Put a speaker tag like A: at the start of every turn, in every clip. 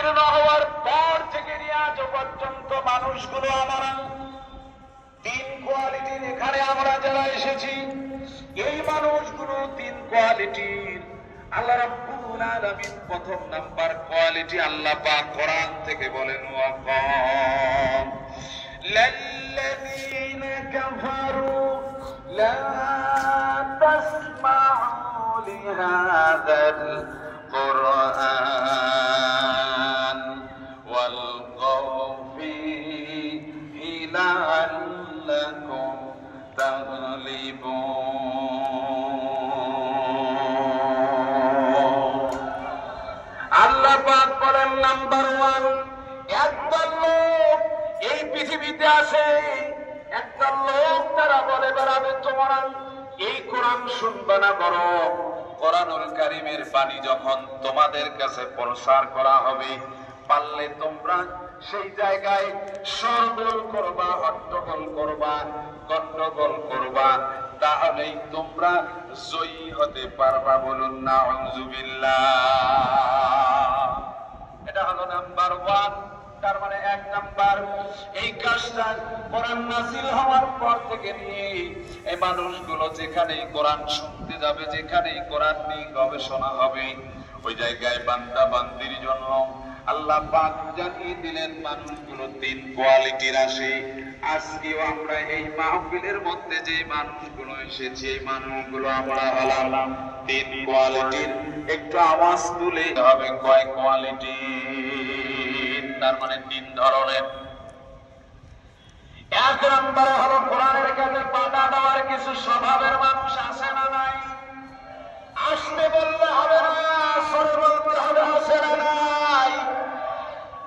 A: উত্তীর্ণ হওয়ার পর থেকে নিয়ে আজ পর্যন্ত মানুষগুলো আমরা তিন কোয়ালিটির, এখানে আমরা যারা এসেছি এই মানুষগুলো তিন কোয়ালিটির। আল্লাহ রাব্বুল আলামিন প্রথম নাম্বার কোয়ালিটি আল্লাহ পাক কোরআন থেকে বলেন, ওয়াকাম লাল্লাযীনা কাফারু লা তাসমাউ লিহাযাল কুরআন ওয়ালগাউ ফীহি লাআল্লাকুম তাগলিবুন। আল্লাহ পাক বলেন নাম্বার ওয়ান, একদল লোক এই পৃথিবীতে আছে, একদল লোক তারা বলে বেড়াবে তোমরা এই কোরআন শুনবে না, করো কোরআনুল কারীমের বাণী যখন তোমাদের কাছে প্রচার করা হবে, পারলে তোমরা সেই জায়গায় সরগোল করবা, হট্টগোল করবা, গন্ডগোল করবা, তাহলেই তোমরা জয়ী হতে পারবা। বলুন নাউযুবিল্লাহ। এটা হলো নাম্বার ওয়ান। তার মানে এক নাম্বার এই কাজটা কোরআন নাযিল হওয়ার পর থেকে নিয়ে এই মানুষগুলো যেখানেই কোরআন শুনতে যাবে, যেখানেই কোরআন নিয়ে গবেষণা হবে, ওই জায়গায় বান্দা বান্দির জন্য আল্লাহ পাক জানিয়ে দিলেন মানুষগুলো তিন কোয়ালিটির আসে। আজকেও আমরা এই মাহফিলের মধ্যে যে মানুষগুলো এসেছে, এই মানুষগুলো আমরা হলাম তিন কোয়ালিটির। একটু আওয়াজ তুলে হবে কয় কোয়ালিটি? তার মানে তিন ধরনের। এক নম্বরে হলো কোরআনের কাছে বাধা দেওয়ার কিছু স্বভাবের মানুষ আছে না নাই? আসতে বললে হবে না, সরে বলতে হবে, আছে না নাই?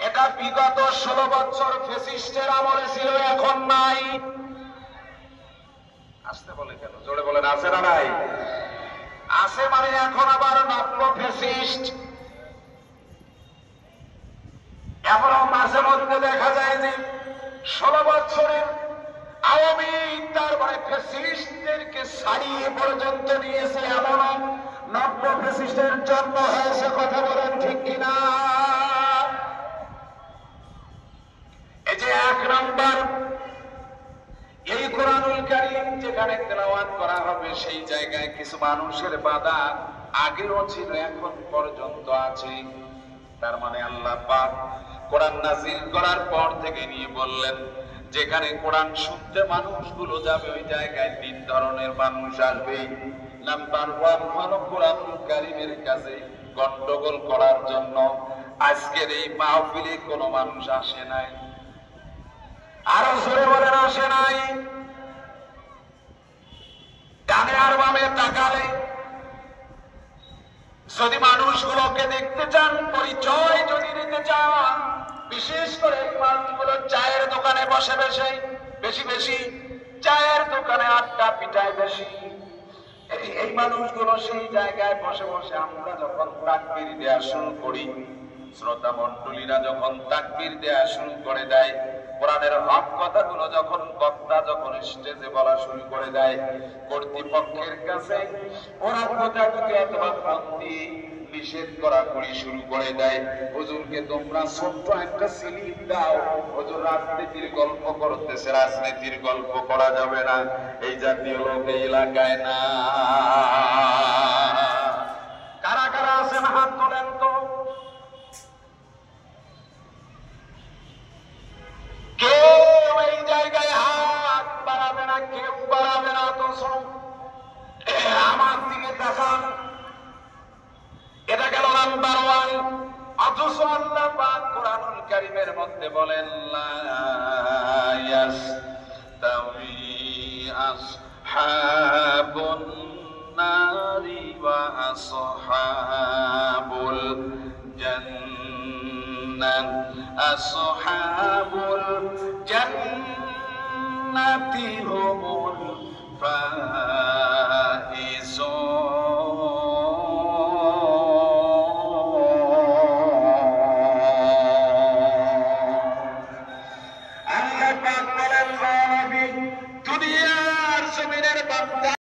A: এটা বিগত 16 বছর ফ্যাসিস্টের আমলে ছিল, এখন নাই। আসতে বলে কেন? জোরে বলেন, আছে না নাই? আছে মানে এখন আবার নব্য ফ্যাসিস্ট। এখনো মাঝে মধ্যে দেখা যায় যে 16 বছরের আওয়ামী তার মানে ফ্যাসিস্টদেরকে ছাড়িয়ে পর্যন্ত নিয়েছে, এমন নব্য ফ্যাসিস্টের জন্ম হয়েছে। কথা বলেন ঠিক কিনা? এই যে এক নম্বর, এই কোরআনুল কারীম যেখানে তেলাওয়াত করা হবে সেই জায়গায় কিছু মানুষের বাধা আগেও ছিল, এখন পর্যন্ত আছে। তার মানে আল্লাহ পাক কোরআন নাযিল করার পর থেকে নিয়ে বললেন যেখানে কোরআন শুনতে মানুষগুলো যাবে ওই জায়গায় তিন ধরনের মানুষ আসবে। নাম্বার ওয়ান হলো কোরআনুল কারীমের কাছে গন্ডগোল করার জন্য। আজকের এই মাহফিলে কোনো মানুষ আসে নাই। আরো জোরে বলেন, আসে নাই? ডানে আর বামে তাকালে যদি মানুষগুলোকে দেখতে চান, পরিচয় যদি নিতে চান, বিশেষ করে মানুষগুলো চায়ের দোকানে বসে বেশি চায়ের দোকানে আড্ডা পিটায় বেশি, এই মানুষগুলো সেই জায়গায় বসে বসে আমরা যখন তাকবীর দেয়া শুরু করি, শ্রোতা মণ্ডলীরা যখন তাকবীর দেয়া শুরু করে দেয়, কোরআনের হক কথাগুলো যখন বক্তা যখন স্টেজে বলা শুরু করে দেয়, কর্তৃপক্ষের কাছে ওরা প্রজাতিকে অথবা বন্দি নিষেধ করা করি শুরু করে দেয়। হুজুরকে তোমরা ছোট্ট একটা সিলিপ দাও, হুজুর রাজনীতির গল্প করতেছে, রাজনীতির গল্প করা যাবে না, এই জাতীয় লোক এই এলাকায় না। কারা কারা আছেন হাত তোলেন তো? কেউ এই জায়গায় হাত বাড়াবে না, কেউ বাড়াবে না। তো আমার দিকে দেখান। এটা গেল নাম্বার ওয়ান। অথচ আল্লাহ পাক কোরআনুল কারীমের মধ্যে বলেন লা ইয়াস্তাউই আসহাবুন নারি ওয়া আসহাবুল জান্নাত আসহাবুল জান্নাতি হুমুল